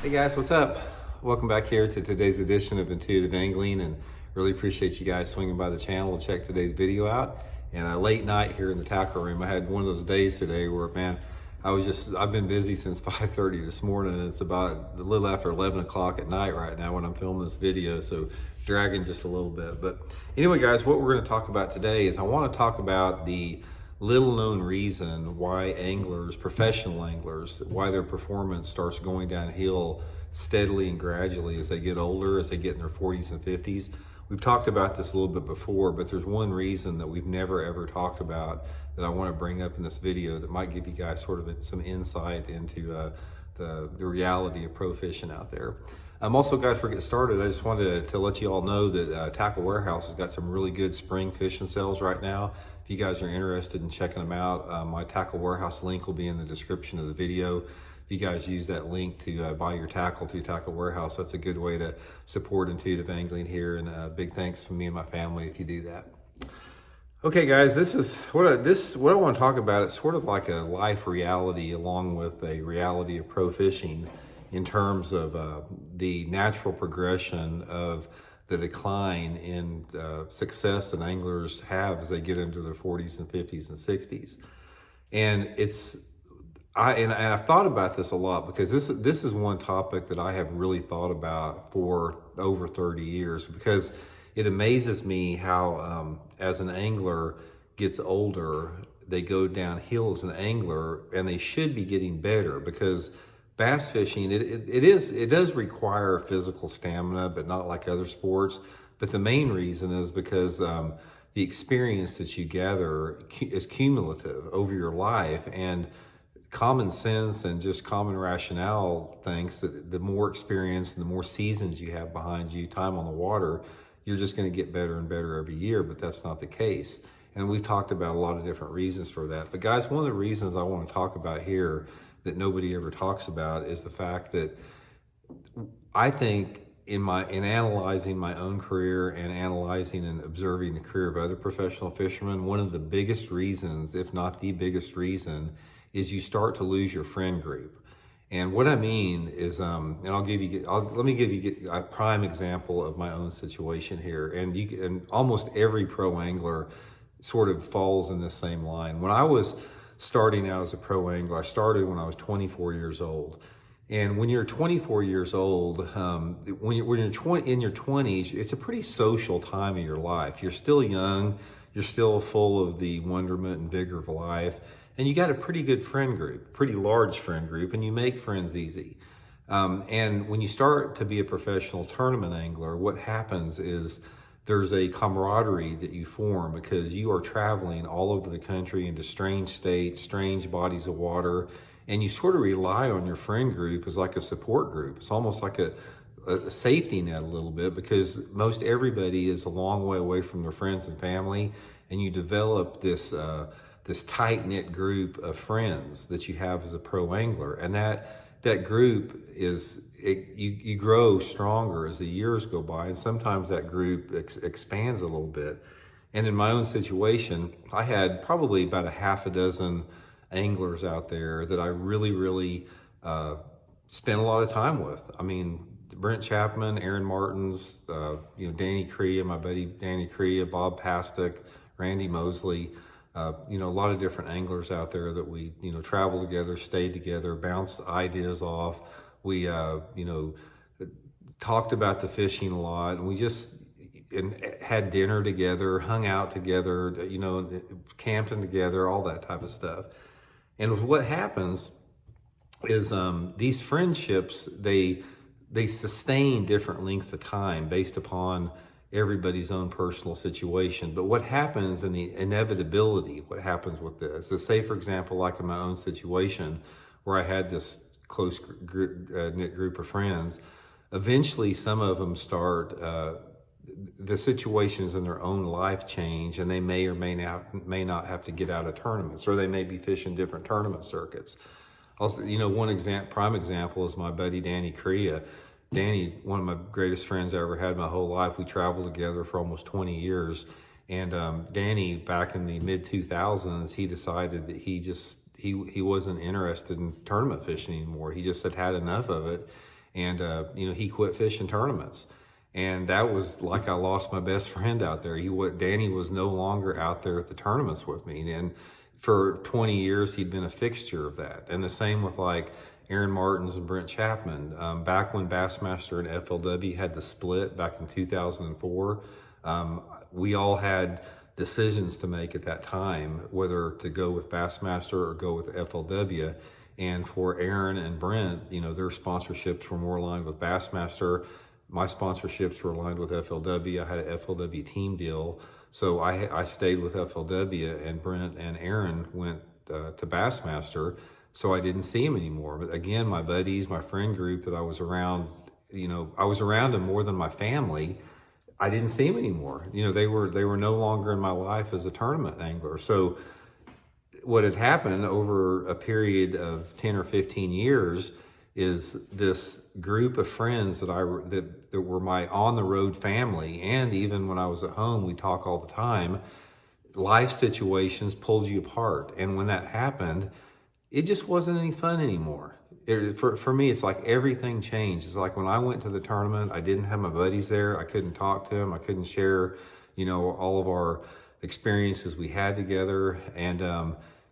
Hey guys, what's up? Welcome back here to today's edition of Intuitive Angling, and really appreciate you guys swinging by the channel to check today's video out. And a late night here in the tackle room. I had one of those days today where, man, I've been busy since 5:30 this morning, and it's about a little after 11 o'clock at night right now when I'm filming this video, so dragging just a little bit. But anyway, guys, what we're going to talk about today is I want to talk about the little known reason why anglers, professional anglers, why their performance starts going downhill steadily and gradually as they get older, as they get in their 40s and 50s. We've talked about this a little bit before, but there's one reason that we've never ever talked about that I want to bring up in this video that might give you guys sort of some insight into the reality of pro fishing out there. Also, guys, before we get started, I just wanted to let you all know that Tackle Warehouse has got some really good spring fishing sales right now. If you guys are interested in checking them out, my Tackle Warehouse link will be in the description of the video. If you guys use that link to buy your tackle through Tackle Warehouse, that's a good way to support intuitive angling here. And big thanks from me and my family if you do that. Okay, guys, this is what I want to talk about. It's sort of like a life reality along with a reality of pro fishing in terms of the natural progression of the decline in success that anglers have as they get into their 40s and 50s and 60s. And I've thought about this a lot because this is one topic that I have really thought about for over 30 years, because it amazes me how as an angler gets older, they go downhill as an angler, and they should be getting better, because bass fishing, it does require physical stamina, but not like other sports. But the main reason is because the experience that you gather is cumulative over your life, and common sense and just common rationale thinks that the more experience and the more seasons you have behind you, time on the water, you're just going to get better and better every year. But that's not the case. And we've talked about a lot of different reasons for that. But guys, one of the reasons I want to talk about here that nobody ever talks about is the fact that I think in analyzing my own career and analyzing and observing the career of other professional fishermen, one of the biggest reasons, if not the biggest reason, is you start to lose your friend group. And what I mean is, and let me give you a prime example of my own situation here. And almost every pro angler sort of falls in the same line. When I was starting out as a pro angler, I started when I was 24 years old. And when you're 24 years old, when you're in your 20s, it's a pretty social time of your life. You're still young, you're still full of the wonderment and vigor of life, and you got a pretty good friend group, pretty large friend group, and you make friends easy. And when you start to be a professional tournament angler, what happens is there's a camaraderie that you form because you are traveling all over the country into strange states, strange bodies of water, and you sort of rely on your friend group as like a support group. It's almost like a safety net a little bit, because most everybody is a long way away from their friends and family, and you develop this tight-knit group of friends that you have as a pro angler. And that group you grow stronger as the years go by, and sometimes that group expands a little bit. And in my own situation, I had probably about a half a dozen anglers out there that I really spent a lot of time with. I mean, Brent Chapman, Aaron Martins, Danny Crea, my buddy Danny Crea, Bob Pastic, Randy Mosley, a lot of different anglers out there that we, travel together, stayed together, bounced ideas off. We, talked about the fishing a lot, and we just had dinner together, hung out together, camping together, all that type of stuff. And what happens is these friendships, they sustain different lengths of time based upon everybody's own personal situation. But what happens in the inevitability, what happens with this is, say, for example, like in my own situation where I had this close knit group of friends, eventually some of them start, the situations in their own life change, and they may or may not have to get out of tournaments, or they may be fishing different tournament circuits. Also, one prime example is my buddy Danny Crea. Danny, one of my greatest friends I ever had my whole life. We traveled together for almost 20 years. And Danny, back in the mid 2000s, he decided that he wasn't interested in tournament fishing anymore. He just had enough of it. And, he quit fishing tournaments. And that was like I lost my best friend out there. Danny was no longer out there at the tournaments with me. And for 20 years, he'd been a fixture of that. And the same with like Aaron Martins and Brent Chapman. Back when Bassmaster and FLW had the split back in 2004, we all had decisions to make at that time, whether to go with Bassmaster or go with FLW. And for Aaron and Brent, their sponsorships were more aligned with Bassmaster. My sponsorships were aligned with FLW. I had an FLW team deal. So I stayed with FLW, and Brent and Aaron went to Bassmaster. So I didn't see him anymore. But again, my buddies, my friend group that I was around, I was around them more than my family. I didn't see them anymore. They were no longer in my life as a tournament angler. So what had happened over a period of 10 or 15 years is this group of friends that were my on the road family. And even when I was at home, we talk all the time. Life situations pulled you apart. And when that happened, it just wasn't any fun anymore. For me, it's like everything changed. It's like when I went to the tournament, I didn't have my buddies there. I couldn't talk to them. I couldn't share, all of our experiences we had together. And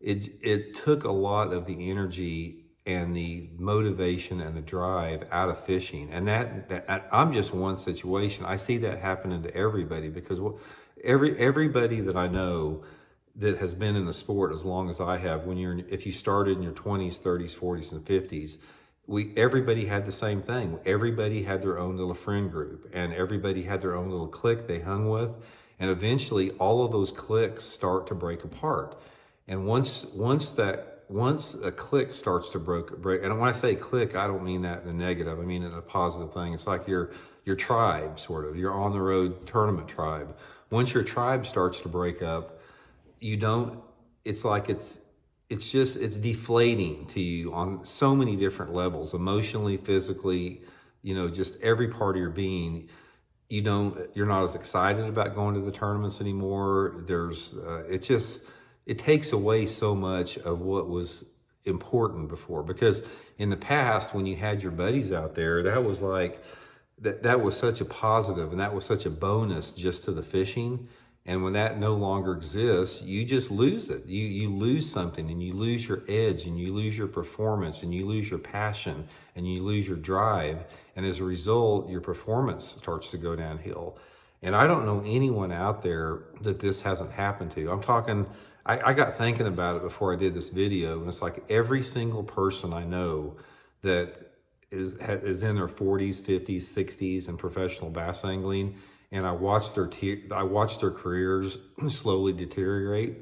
it took a lot of the energy and the motivation and the drive out of fishing. And that I'm just one situation. I see that happening to everybody, because everybody that I know that has been in the sport as long as I have, if you started in your 20s, 30s, 40s, and 50s, everybody had the same thing. Everybody had their own little friend group, and everybody had their own little clique they hung with. And eventually all of those cliques start to break apart. And once a clique starts to break, and when I say clique, I don't mean that in a negative. I mean it in a positive thing. It's like your tribe, sort of, your on the road tournament tribe. Once your tribe starts to break up, it's deflating to you on so many different levels, emotionally, physically, just every part of your being. You're not as excited about going to the tournaments anymore. It takes away so much of what was important before, because in the past, when you had your buddies out there, that was like, that was such a positive, and that was such a bonus just to the fishing. And when that no longer exists, you just lose it. You lose something, and you lose your edge, and you lose your performance, and you lose your passion, and you lose your drive. And as a result, your performance starts to go downhill. And I don't know anyone out there that this hasn't happened to. I'm talking, I got thinking about it before I did this video, and it's like every single person I know that is in their 40s, 50s, 60s in professional bass angling, and I watched their careers slowly deteriorate.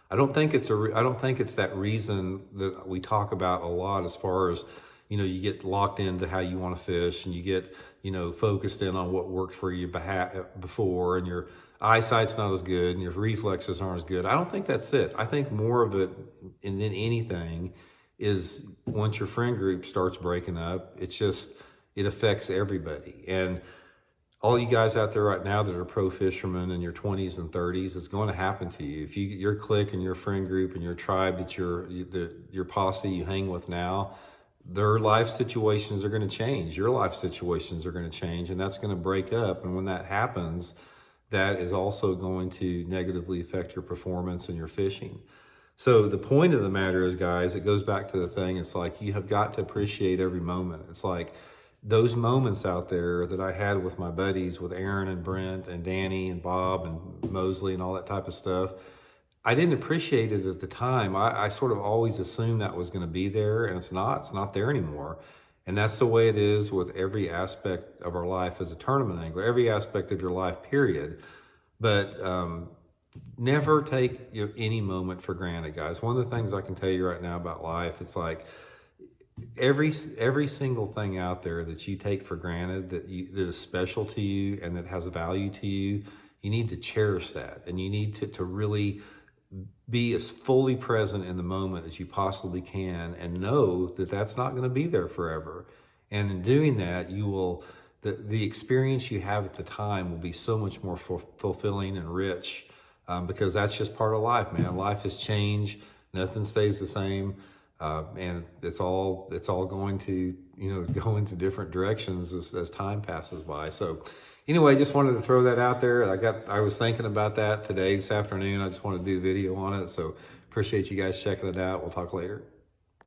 I don't think it's that reason that we talk about a lot, as far as, you get locked into how you want to fish, and you get, focused in on what worked for you before, and your eyesight's not as good and your reflexes aren't as good. I don't think that's it. I think more of it, and than anything, is once your friend group starts breaking up, it affects everybody. And all you guys out there right now that are pro fishermen in your 20s and 30s, it's going to happen to you. If your clique and your friend group and your tribe that your posse you hang with now, their life situations are going to change. Your life situations are going to change, and that's going to break up. And when that happens, that is also going to negatively affect your performance and your fishing. So the point of the matter is, guys, it goes back to the thing. It's like, you have got to appreciate every moment. It's like those moments out there that I had with my buddies, with Aaron and Brent and Danny and Bob and Mosley and all that type of stuff. I didn't appreciate it at the time. I sort of always assumed that was going to be there, and it's not there anymore. And that's the way it is with every aspect of our life as a tournament angler, every aspect of your life, period. But never take any moment for granted, guys. One of the things I can tell you right now about life, it's like every single thing out there that you take for granted, that is special to you and that has value to you, you need to cherish that. And you need to really be as fully present in the moment as you possibly can, and know that that's not going to be there forever. And in doing that, the experience you have at the time will be so much more fulfilling and rich, because that's just part of life, man. Life has changed. Nothing stays the same. And it's all going to, go into different directions as time passes by. So anyway, just wanted to throw that out there. I was thinking about that today, this afternoon. I just wanted to do a video on it. So appreciate you guys checking it out. We'll talk later.